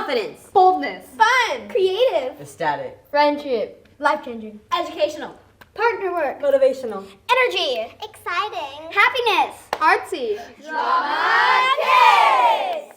confidence, boldness, fun, creative, ecstatic, friendship, life-changing, educational, partner work, motivational, energy, exciting, happiness, artsy, drama kids.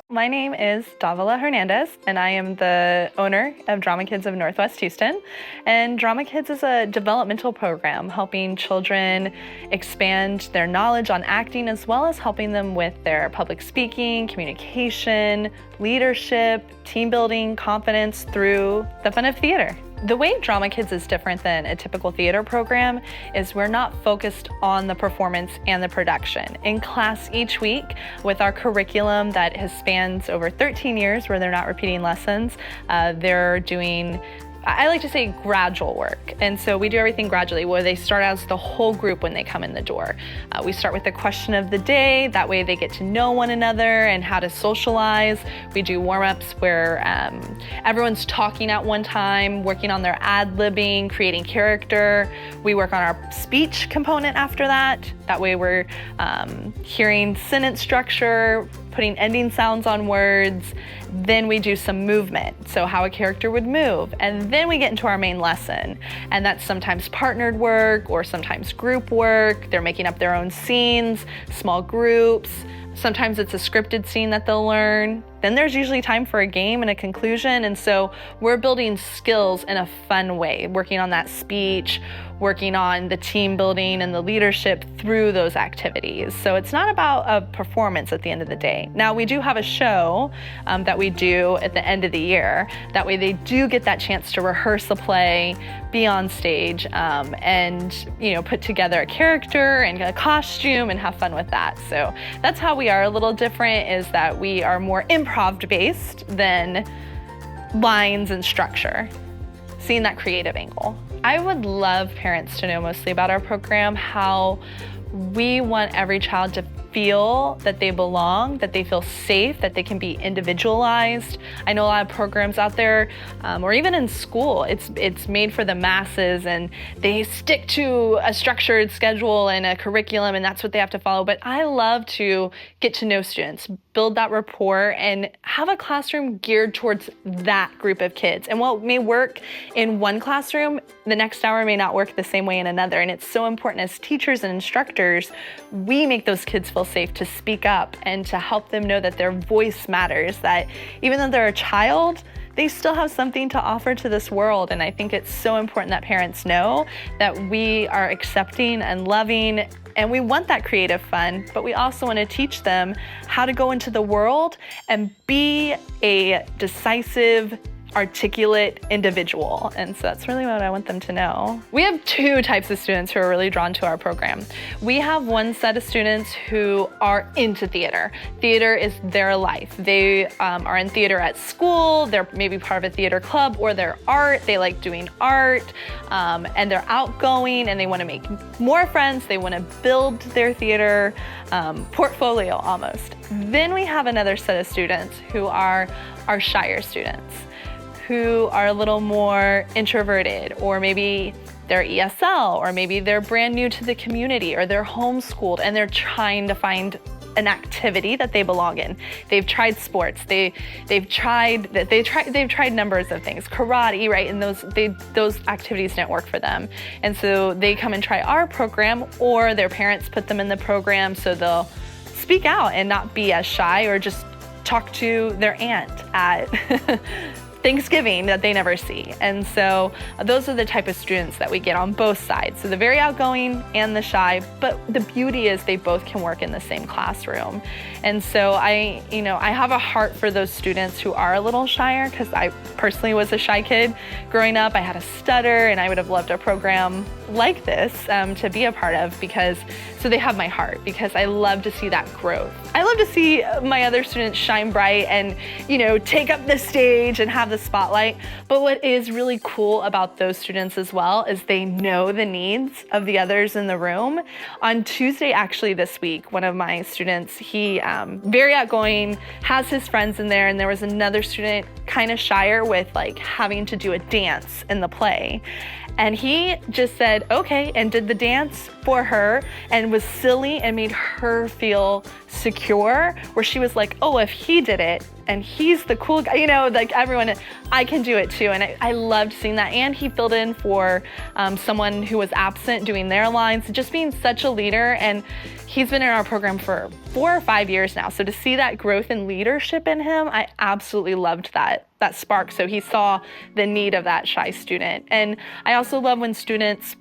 My name is Davila Hernandez, and I am the owner of Drama Kids of Northwest Houston. And Drama Kids is a developmental program helping children expand their knowledge on acting, as well as helping them with their public speaking, communication, leadership, team building, confidence through the fun of theater. The way Drama Kids is different than a typical theater program is we're not focused on the performance and the production. In class each week, with our curriculum that has spans over 13 years where they're not repeating lessons, they're doing, I like to say, gradual work. And so we do everything gradually, where they start as the whole group when they come in the door. We start with the question of the day. That way they get to know one another and how to socialize. We do warm-ups where everyone's talking at one time, working on their ad-libbing, creating character. We work on our speech component after that. That way we're hearing sentence structure, putting ending sounds on words. Then we do some movement, so how a character would move. And then we get into our main lesson. And that's sometimes partnered work or sometimes group work. They're making up their own scenes, small groups. Sometimes it's a scripted scene that they'll learn. Then there's usually time for a game and a conclusion. And so we're building skills in a fun way, working on that speech, working on the team building and the leadership through those activities. So it's not about a performance at the end of the day. Now, we do have a show that we do at the end of the year. That way they do get that chance to rehearse a play, be on stage, and put together a character and a costume and have fun with that. So that's how we are a little different, is that we are more improv based than lines and structure, seeing that creative angle. I would love parents to know mostly about our program, how we want every child to feel that they belong, that they feel safe, that they can be individualized. I know a lot of programs out there, or even in school, it's made for the masses and they stick to a structured schedule and a curriculum, and that's what they have to follow. But I love to get to know students, build that rapport, and have a classroom geared towards that group of kids. And what may work in one classroom, the next hour may not work the same way in another. And it's so important as teachers and instructors, we make those kids feel safe to speak up and to help them know that their voice matters, that even though they're a child, they still have something to offer to this world. And I think it's so important that parents know that we are accepting and loving, and we want that creative fun, but we also want to teach them how to go into the world and be a decisive, articulate individual. And so that's really what I want them to know. We have two types of students who are really drawn to our program. We have one set of students who are into theater. Theater is their life. They are in theater at school, they're maybe part of a theater club, or they're art, they like doing art, and they're outgoing and they want to make more friends, they want to build their theater portfolio almost. Then we have another set of students who are our shyer students, who are a little more introverted, or maybe they're ESL, or maybe they're brand new to the community, or they're homeschooled and they're trying to find an activity that they belong in. They've tried sports, they've tried numbers of things, karate, right? And those activities didn't work for them. And so they come and try our program, or their parents put them in the program so they'll speak out and not be as shy, or just talk to their aunt at Thanksgiving that they never see. And so those are the type of students that we get on both sides. So the very outgoing and the shy, but the beauty is they both can work in the same classroom. And so I have a heart for those students who are a little shyer, because I personally was a shy kid growing up. I had a stutter and I would have loved a program like this to be a part of because, so they have my heart because I love to see that growth. I love to see my other students shine bright and, you know, take up the stage and have the spotlight. But what is really cool about those students as well is they know the needs of the others in the room. On Tuesday, actually this week, one of my students, he very outgoing, has his friends in there, and there was another student kind of shyer with like having to do a dance in the play. And he just said, okay, and did the dance for her and was silly and made her feel secure, where she was like, oh, if he did it and he's the cool guy, you know, like everyone, I can do it too. And I loved seeing that. And he filled in for someone who was absent doing their lines, just being such a leader. And he's been in our program for 4 or 5 years now. So to see that growth and leadership in him, I absolutely loved that spark. So he saw the need of that shy student. And I also love when students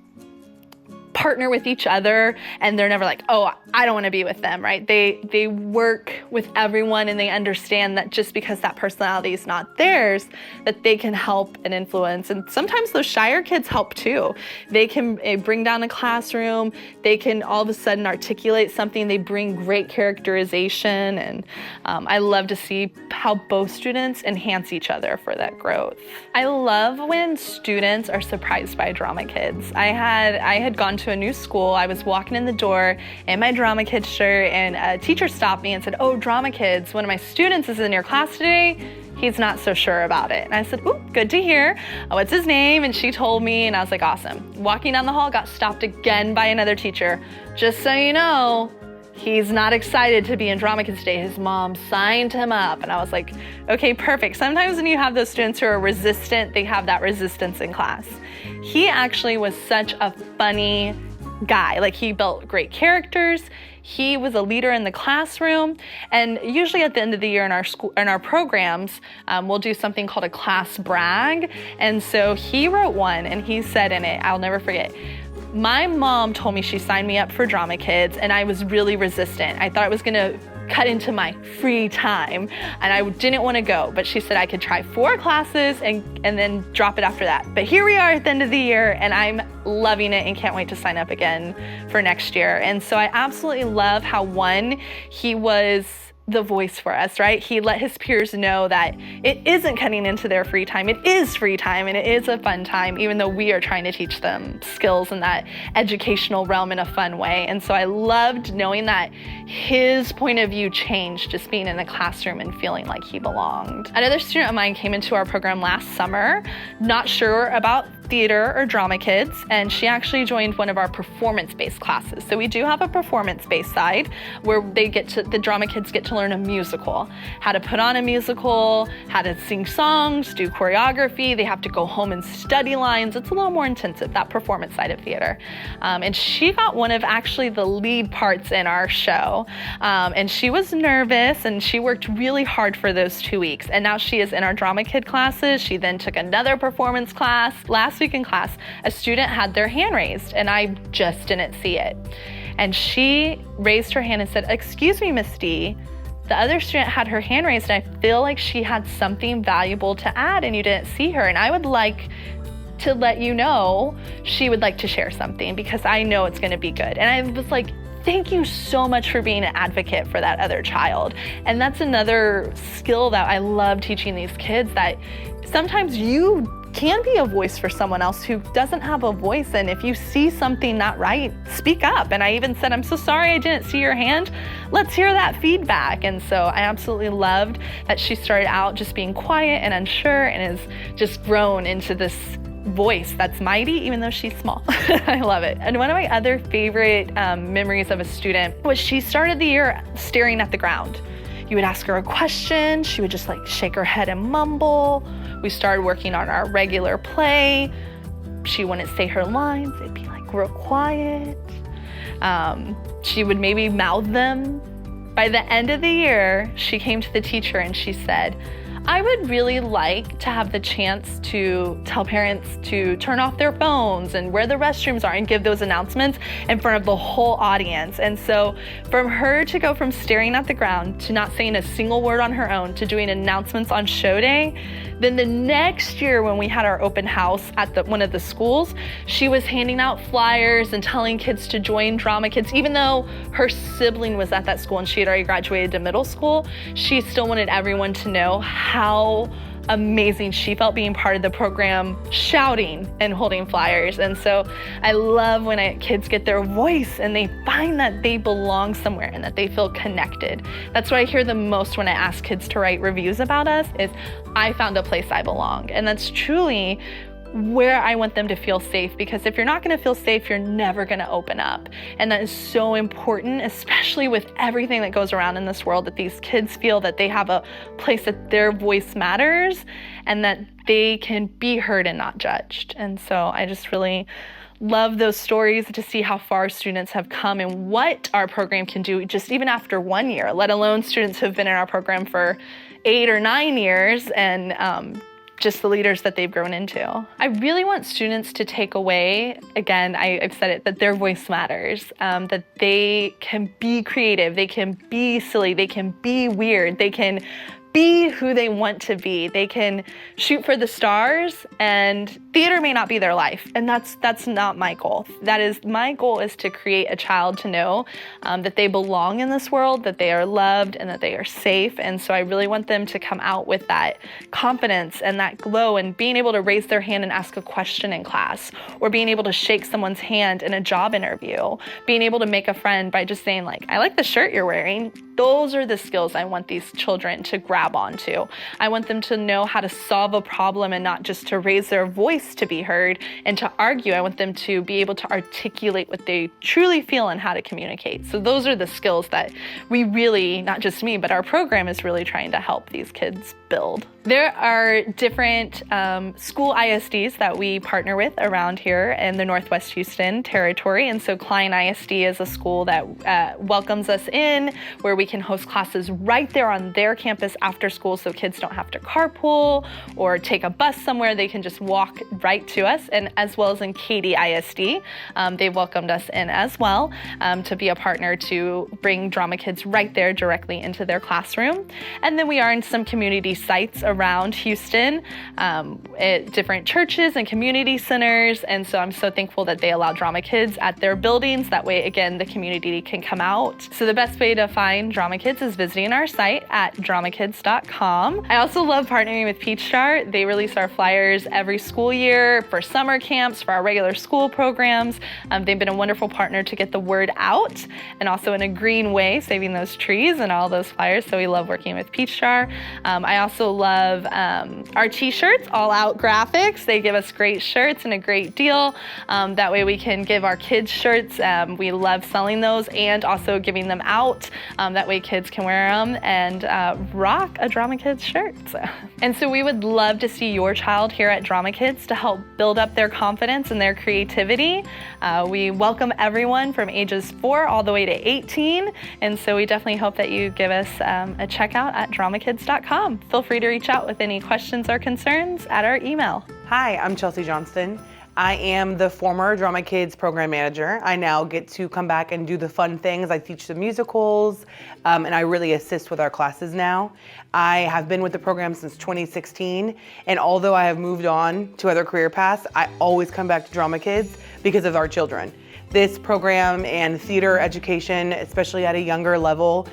partner with each other and they're never like, oh, I don't want to be with them, right? They work with everyone and they understand that just because that personality is not theirs, that they can help and influence. And sometimes those shyer kids help too. They can bring down a classroom. They can all of a sudden articulate something. They bring great characterization. And I love to see how both students enhance each other for that growth. I love when students are surprised by drama kids. I had gone to a new school. I was walking in the door in my drama kids shirt and a teacher stopped me and said, oh, drama kids, one of my students is in your class today. He's not so sure about it. And I said, ooh, good to hear. What's his name? And she told me and I was like, awesome. Walking down the hall, got stopped again by another teacher. Just so you know, he's not excited to be in drama kids today. His mom signed him up. And I was like, okay, perfect. Sometimes when you have those students who are resistant, they have that resistance in class. He actually was such a funny guy. Like, he built great characters. He was a leader in the classroom. And usually at the end of the year in our programs, we'll do something called a class brag. And so he wrote one and he said in it, I'll never forget, my mom told me she signed me up for drama kids and I was really resistant. I thought it was gonna cut into my free time and I didn't want to go, but she said I could try 4 classes and then drop it after that. But here we are at the end of the year and I'm loving it and can't wait to sign up again for next year. And so I absolutely love how, one, he was the voice for us, right? He let his peers know that it isn't cutting into their free time. It is free time and it is a fun time, even though we are trying to teach them skills in that educational realm in a fun way. And so I loved knowing that his point of view changed just being in the classroom and feeling like he belonged. Another student of mine came into our program last summer, not sure about theater or drama kids, and she actually joined one of our performance-based classes. So we do have a performance-based side where the drama kids get to learn a musical, how to put on a musical, how to sing songs, do choreography. They have to go home and study lines. It's a little more intensive, that performance side of theater. And she got one of actually the lead parts in our show. And she was nervous and she worked really hard for those 2 weeks. And now she is in our drama kid classes. She then took another performance class. Last week in class, a student had their hand raised and I just didn't see it. And she raised her hand and said, excuse me, Miss D, the other student had her hand raised and I feel like she had something valuable to add and you didn't see her. And I would like to let you know she would like to share something because I know it's gonna be good. And I was like, thank you so much for being an advocate for that other child. And that's another skill that I love teaching these kids, that sometimes you can be a voice for someone else who doesn't have a voice. And if you see something not right, speak up. And I even said, I'm so sorry I didn't see your hand. Let's hear that feedback. And so I absolutely loved that she started out just being quiet and unsure and has just grown into this voice that's mighty, even though she's small. I love it. And one of my other favorite memories of a student was she started the year staring at the ground. You would ask her a question, she would just like shake her head and mumble. We started working on our regular play. She wouldn't say her lines, it'd be like real quiet. She would maybe mouth them. By the end of the year, she came to the teacher and she said, I would really like to have the chance to tell parents to turn off their phones and where the restrooms are and give those announcements in front of the whole audience. And so from her to go from staring at the ground to not saying a single word on her own to doing announcements on show day, then the next year when we had our open house at one of the schools, she was handing out flyers and telling kids to join Drama Kids. Even though her sibling was at that school and she had already graduated to middle school, she still wanted everyone to know how amazing she felt being part of the program, shouting and holding flyers. And so I love when kids get their voice and they find that they belong somewhere and that they feel connected. That's what I hear the most when I ask kids to write reviews about us is, I found a place I belong. And that's truly where I want them to feel safe, because if you're not gonna feel safe, you're never gonna open up. And that is so important, especially with everything that goes around in this world, that these kids feel that they have a place that their voice matters and that they can be heard and not judged. And so I just really love those stories to see how far students have come and what our program can do just even after 1 year, let alone students who've been in our program for 8 or 9 years and just the leaders that they've grown into. I really want students to take away, again, I've said it, that their voice matters, that they can be creative, they can be silly, they can be weird, they can be who they want to be. They can shoot for the stars, and theater may not be their life, and that's not my goal. My goal is to create a child to know that they belong in this world, that they are loved, and that they are safe. And so I really want them to come out with that confidence and that glow, and being able to raise their hand and ask a question in class, or being able to shake someone's hand in a job interview, being able to make a friend by just saying like, I like the shirt you're wearing. Those are the skills I want these children to grab onto. I want them to know how to solve a problem and not just to raise their voice to be heard and to argue. I want them to be able to articulate what they truly feel and how to communicate. So those are the skills that we really, not just me, but our program is really trying to help these kids build. There are different school ISDs that we partner with around here in the Northwest Houston territory. And so Klein ISD is a school that welcomes us in, where we can host classes right there on their campus after school, so kids don't have to carpool or take a bus somewhere. They can just walk right to us. And as well as in Katy ISD, they've welcomed us in as well to be a partner to bring Drama Kids right there directly into their classroom. And then we are in some community sites around Houston, at different churches and community centers. And so I'm so thankful that they allow Drama Kids at their buildings. That way, again, the community can come out. So the best way to find Drama Kids is visiting our site at dramakids.com. I also love partnering with Peachjar. They release our flyers every school year for summer camps, for our regular school programs. They've been a wonderful partner to get the word out, and also in a green way, saving those trees and all those flyers. So we love working with Peachjar. I also love our t-shirts, all out graphics. They give us great shirts and a great deal. That way we can give our kids shirts. We love selling those and also giving them out. That way kids can wear them and rock a Drama Kids shirt. And so we would love to see your child here at Drama Kids to help build up their confidence and their creativity. We welcome everyone from ages 4 all the way to 18. And so we definitely hope that you give us a check out at dramakids.com. Feel free to reach out with any questions or concerns at our email. Hi, I'm Chelsea Johnston. I am the former Drama Kids program manager. I now get to come back and do the fun things. I teach the musicals, and I really assist with our classes now. I have been with the program since 2016, and although I have moved on to other career paths, I always come back to Drama Kids because of our children. This program and theater education, especially at a younger level,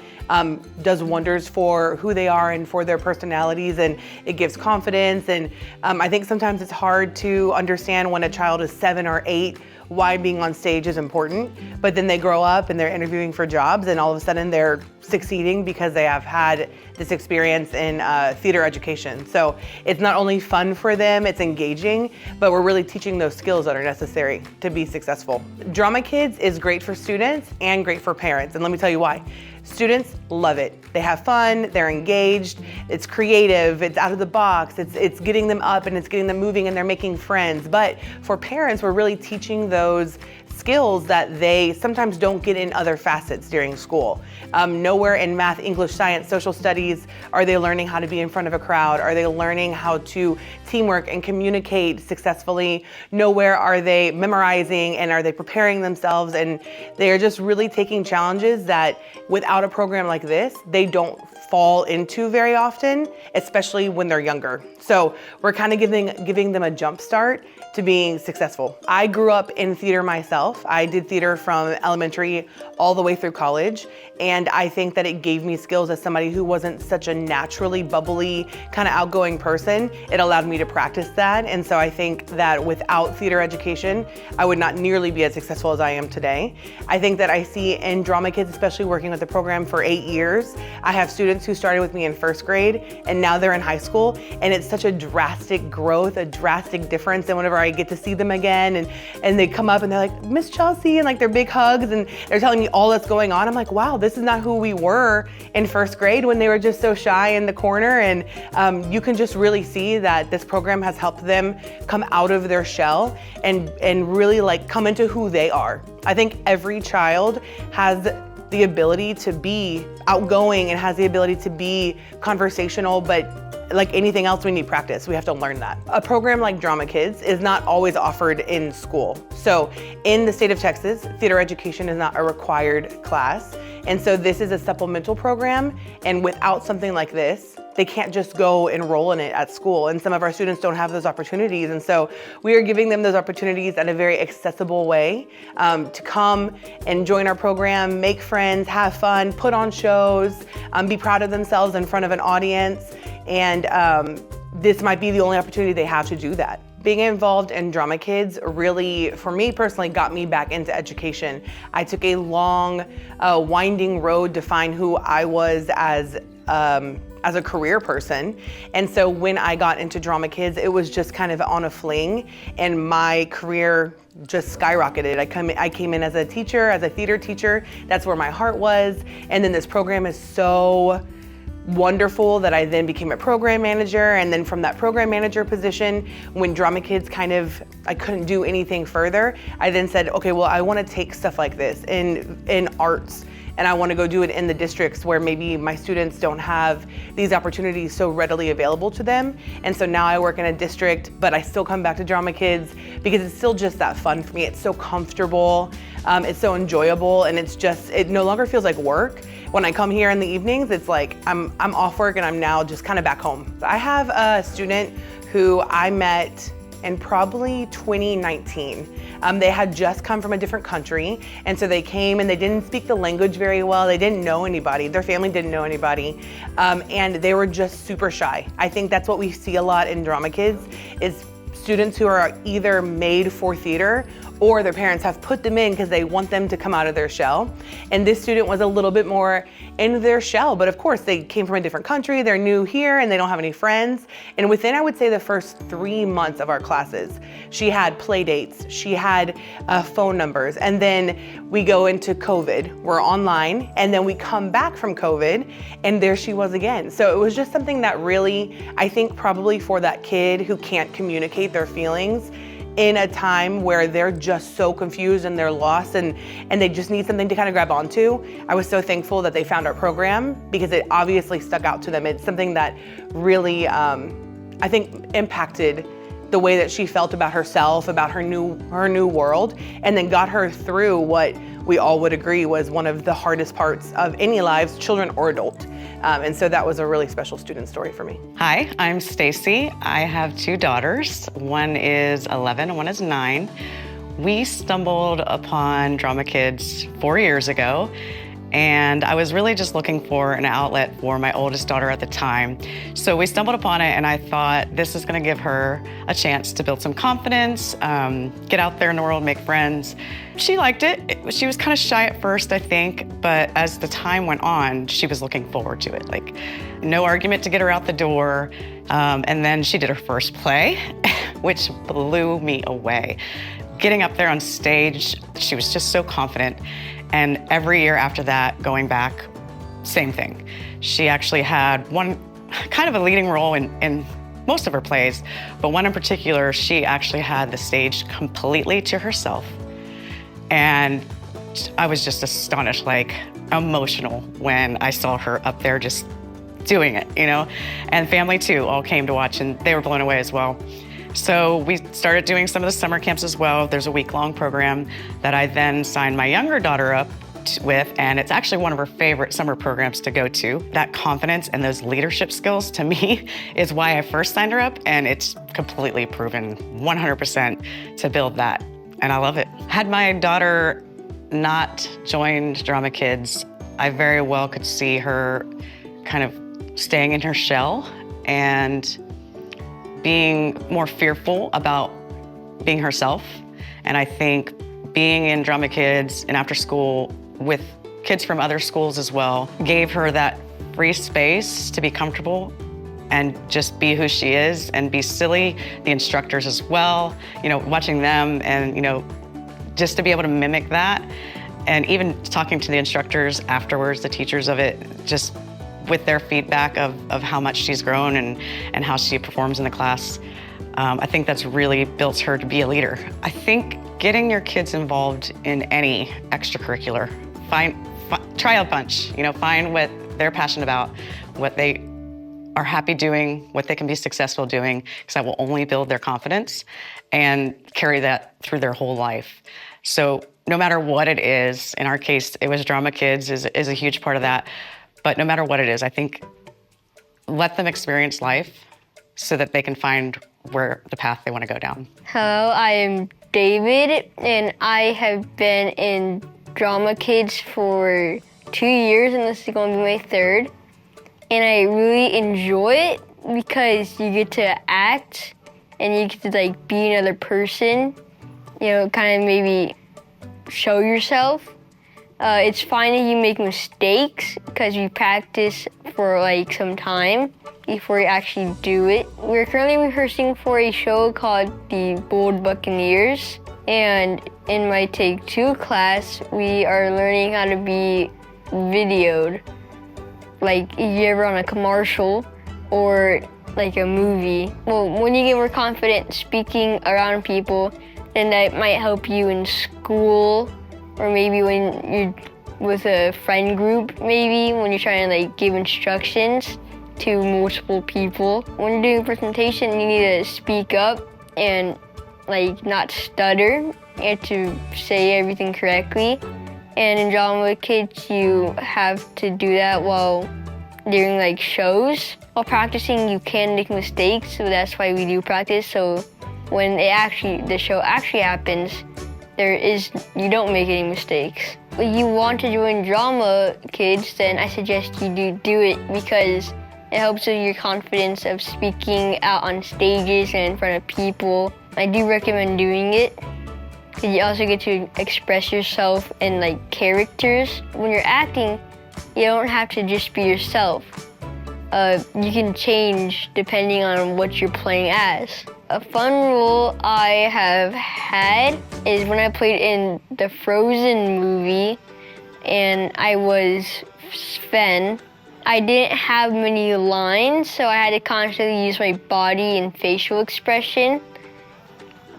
does wonders for who they are and for their personalities, and it gives confidence. And I think sometimes it's hard to understand when a child is 7 or 8 why being on stage is important, but then they grow up and they're interviewing for jobs and all of a sudden they're succeeding because they have had this experience in theater education. So it's not only fun for them, it's engaging, but we're really teaching those skills that are necessary to be successful. Drama Kids is great for students and great for parents, and let me tell you why. Students love it. They have fun, they're engaged, it's creative, it's out of the box, it's getting them up and it's getting them moving and they're making friends. But for parents, we're really teaching those skills that they sometimes don't get in other facets during school. Nowhere in math, English, science, social studies are they learning how to be in front of a crowd. Are they learning how to teamwork and communicate successfully? Nowhere are they memorizing and are they preparing themselves, and they're just really taking challenges that without a program like this, they don't fall into very often, especially when they're younger. So we're kind of giving them a jump start to being successful. I grew up in theater myself. I did theater from elementary all the way through college, and I think that it gave me skills as somebody who wasn't such a naturally bubbly, kind of outgoing person. It allowed me to practice that, and so I think that without theater education, I would not nearly be as successful as I am today. I think that I see in Drama Kids, especially working with the program for 8 years, I have students who started with me in first grade, and now they're in high school, and it's such a drastic growth, a drastic difference. And whenever I get to see them again, and they come up and they're like, Miss Chelsea, and like they're big hugs, and they're telling me all that's going on. I'm like, wow, this is not who we were in first grade when they were just so shy in the corner. And you can just really see that this program has helped them come out of their shell and really like come into who they are. I think every child has the ability to be outgoing and has the ability to be conversational, but like anything else, we need practice. We have to learn that. A program like Drama Kids is not always offered in school. So in the state of Texas, theater education is not a required class. And so this is a supplemental program. And without something like this, they can't just go enroll in it at school. And some of our students don't have those opportunities. And so we are giving them those opportunities in a very accessible way to come and join our program, make friends, have fun, put on shows, be proud of themselves in front of an audience. And this might be the only opportunity they have to do that. Being involved in Drama Kids really, for me personally, got me back into education. I took a long, winding road to find who I was as a career person. And so when I got into Drama Kids, it was just kind of on a fling, and my career just skyrocketed. I came in as a teacher, as a theater teacher. That's where my heart was. And then this program is so wonderful that I then became a program manager. And then from that program manager position, when Drama Kids I couldn't do anything further, I then said, okay, well, I want to take stuff like this in arts, and I want to go do it in the districts where maybe my students don't have these opportunities so readily available to them. And so now I work in a district, but I still come back to Drama Kids because it's still just that fun for me. It's so comfortable, it's so enjoyable, and it no longer feels like work. When I come here in the evenings, it's like I'm off work and I'm now just kind of back home. I have a student who I met in probably 2019. They had just come from a different country, and so they came and they didn't speak the language very well. They didn't know anybody. Their family didn't know anybody, and they were just super shy. I think that's what we see a lot in Drama Kids is students who are either made for theater or their parents have put them in because they want them to come out of their shell. And this student was a little bit more in their shell, but of course they came from a different country, they're new here and they don't have any friends. And within, I would say, the first 3 months of our classes, she had play dates, she had phone numbers, and then we go into COVID, we're online, and then we come back from COVID and there she was again. So it was just something that really, I think probably for that kid who can't communicate their feelings, in a time where they're just so confused and they're lost and they just need something to kind of grab onto. I was so thankful that they found our program because it obviously stuck out to them. It's something that really, I think, impacted the way that she felt about herself, about her new world, and then got her through what we all would agree was one of the hardest parts of any lives, children or adult. And so that was a really special student story for me. Hi, I'm Stacy. I have 2 daughters. One is 11 and one is 9. We stumbled upon Drama Kids 4 years ago, and I was really just looking for an outlet for my oldest daughter at the time. So we stumbled upon it, and I thought this is gonna give her a chance to build some confidence, get out there in the world, make friends. She liked it. She was kind of shy at first, I think, but as the time went on, she was looking forward to it. Like, no argument to get her out the door. And then she did her first play, which blew me away. Getting up there on stage, she was just so confident. And every year after that, going back, same thing. She actually had one kind of a leading role in most of her plays, but one in particular, she actually had the stage completely to herself. And I was just astonished, like emotional when I saw her up there just doing it, you know? And family too all came to watch and they were blown away as well. So we started doing some of the summer camps as well. There's a week-long program that I then signed my younger daughter up with, and it's actually one of her favorite summer programs to go to. That confidence and those leadership skills to me is why I first signed her up, and it's completely proven 100% to build that, and I love it. Had my daughter not joined Drama Kids, I very well could see her kind of staying in her shell and being more fearful about being herself. And I think being in Drama Kids and after school with kids from other schools as well gave her that free space to be comfortable and just be who she is and be silly. The instructors as well, you know, watching them and, you know, just to be able to mimic that. And even talking to the instructors afterwards, the teachers of it, just with their feedback of how much she's grown and how she performs in the class. I think that's really built her to be a leader. I think getting your kids involved in any extracurricular, try a bunch, you know, find what they're passionate about, what they are happy doing, what they can be successful doing, because that will only build their confidence and carry that through their whole life. So no matter what it is, in our case, it was Drama Kids is a huge part of that. But no matter what it is, I think let them experience life so that they can find where the path they want to go down. Hello, I am David, and I have been in Drama Kids for 2 years, and this is going to be my third. And I really enjoy it because you get to act and you get to like be another person, you know, kind of maybe show yourself. It's fine if you make mistakes because you practice for like some time before you actually do it. We're currently rehearsing for a show called The Bold Buccaneers, and in my Take 2 class, we are learning how to be videoed. Like if you're ever on a commercial or like a movie. Well, when you get more confident speaking around people, then that might help you in school, or maybe when you're with a friend group, maybe when you're trying to like give instructions to multiple people. When you're doing a presentation, you need to speak up and like not stutter. You have to say everything correctly. And in Drama Kids, you have to do that while during like shows. While practicing, you can make mistakes, so that's why we do practice. So when the show actually happens, you don't make any mistakes. If you want to join Drama Kids, then I suggest you do it because it helps with your confidence of speaking out on stages and in front of people. I do recommend doing it because you also get to express yourself in like characters. When you're acting, you don't have to just be yourself. You can change depending on what you're playing as. A fun role I have had is when I played in the Frozen movie and I was Sven. I didn't have many lines, so I had to constantly use my body and facial expression.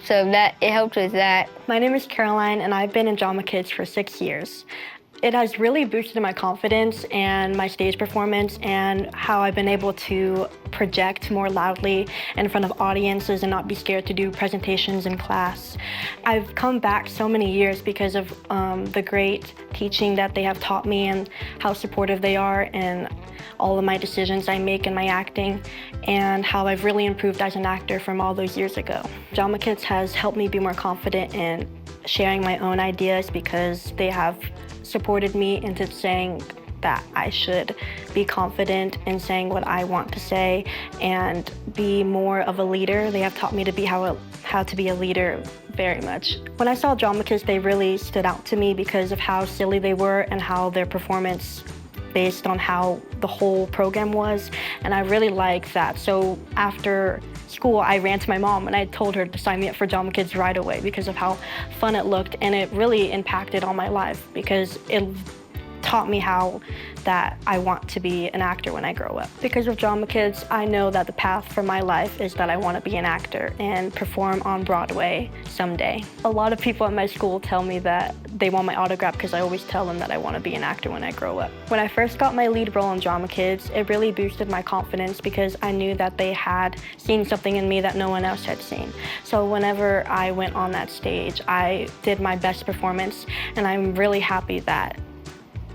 So it helped with that. My name is Caroline, and I've been in Drama Kids for 6 years. It has really boosted my confidence and my stage performance and how I've been able to project more loudly in front of audiences and not be scared to do presentations in class. I've come back so many years because of the great teaching that they have taught me and how supportive they are in all of my decisions I make in my acting and how I've really improved as an actor from all those years ago. Drama Kids has helped me be more confident in sharing my own ideas because they have supported me into saying that I should be confident in saying what I want to say and be more of a leader. They have taught me to be how to be a leader very much. When I saw Drama Kids, they really stood out to me because of how silly they were and how their performance based on how the whole program was, and I really liked that. So after school, I ran to my mom and I told her to sign me up for Drama Kids right away because of how fun it looked, and it really impacted on my life because it taught me how that I want to be an actor when I grow up. Because of Drama Kids, I know that the path for my life is that I want to be an actor and perform on Broadway someday. A lot of people at my school tell me that they want my autograph because I always tell them that I want to be an actor when I grow up. When I first got my lead role in Drama Kids, it really boosted my confidence because I knew that they had seen something in me that no one else had seen. So whenever I went on that stage, I did my best performance, and I'm really happy that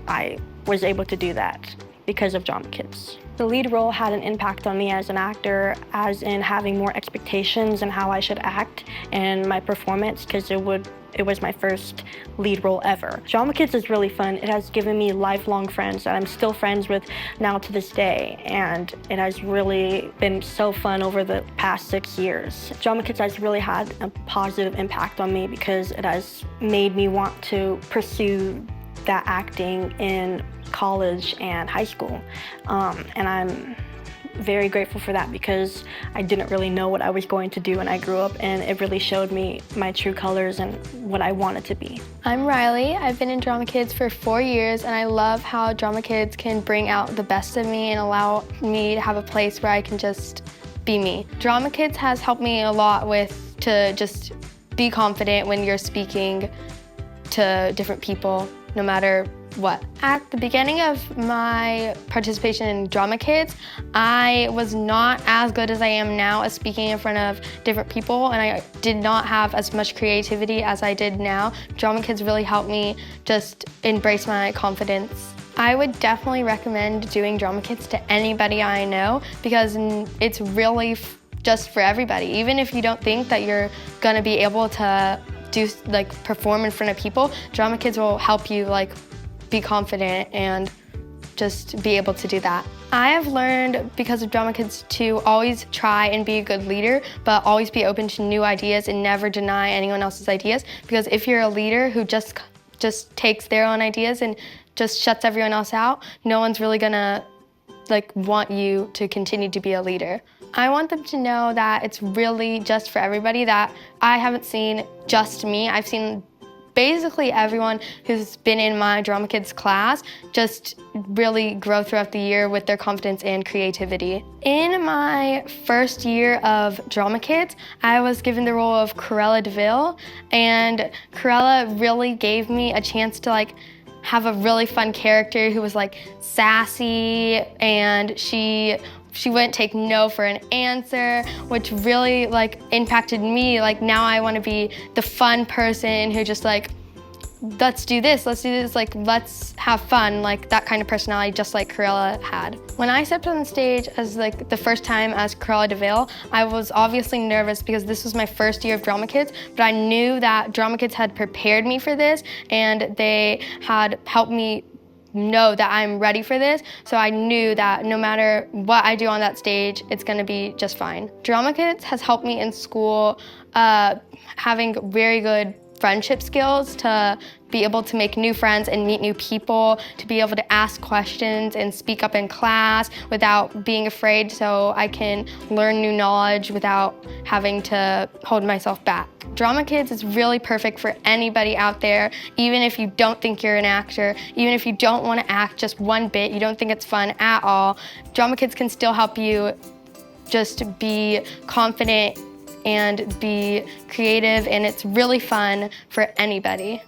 I was able to do that because of Drama Kids. The lead role had an impact on me as an actor, as in having more expectations in how I should act and my performance, because it was my first lead role ever. Drama Kids is really fun. It has given me lifelong friends that I'm still friends with now to this day, and it has really been so fun over the past 6 years. Drama Kids has really had a positive impact on me because it has made me want to pursue that acting in college and high school, and I'm very grateful for that because I didn't really know what I was going to do when I grew up, and it really showed me my true colors and what I wanted to be. I'm Riley. I've been in Drama Kids for 4 years, and I love how Drama Kids can bring out the best of me and allow me to have a place where I can just be me. Drama Kids has helped me a lot to just be confident when you're speaking to different people, no matter what. At the beginning of my participation in Drama Kids, I was not as good as I am now at speaking in front of different people, and I did not have as much creativity as I did now. Drama Kids really helped me just embrace my confidence. I would definitely recommend doing Drama Kids to anybody I know because it's really just for everybody. Even if you don't think that you're gonna be able to perform in front of people, Drama Kids will help you be confident and just be able to do that. I have learned because of Drama Kids to always try and be a good leader, but always be open to new ideas and never deny anyone else's ideas, because if you're a leader who just takes their own ideas and just shuts everyone else out, no one's really gonna want you to continue to be a leader. I want them to know that it's really just for everybody, that I haven't seen just me. I've seen basically everyone who's been in my Drama Kids class just really grow throughout the year with their confidence and creativity. In my first year of Drama Kids, I was given the role of Cruella DeVille, and Cruella really gave me a chance to have a really fun character who was sassy, and she wouldn't take no for an answer, which really impacted me. Now I want to be the fun person who just let's do this, let's have fun, that kind of personality, just like Cruella had. When I stepped on the stage as the first time as Cruella DeVille, I was obviously nervous because this was my first year of Drama Kids, but I knew that Drama Kids had prepared me for this, and they had helped me know that I'm ready for this, so I knew that no matter what I do on that stage, it's gonna be just fine. Drama Kids has helped me in school having very good friendship skills, to be able to make new friends and meet new people, to be able to ask questions and speak up in class without being afraid, so I can learn new knowledge without having to hold myself back. Drama Kids is really perfect for anybody out there, even if you don't think you're an actor, even if you don't want to act just one bit, you don't think it's fun at all. Drama Kids can still help you just be confident and be creative, and it's really fun for anybody.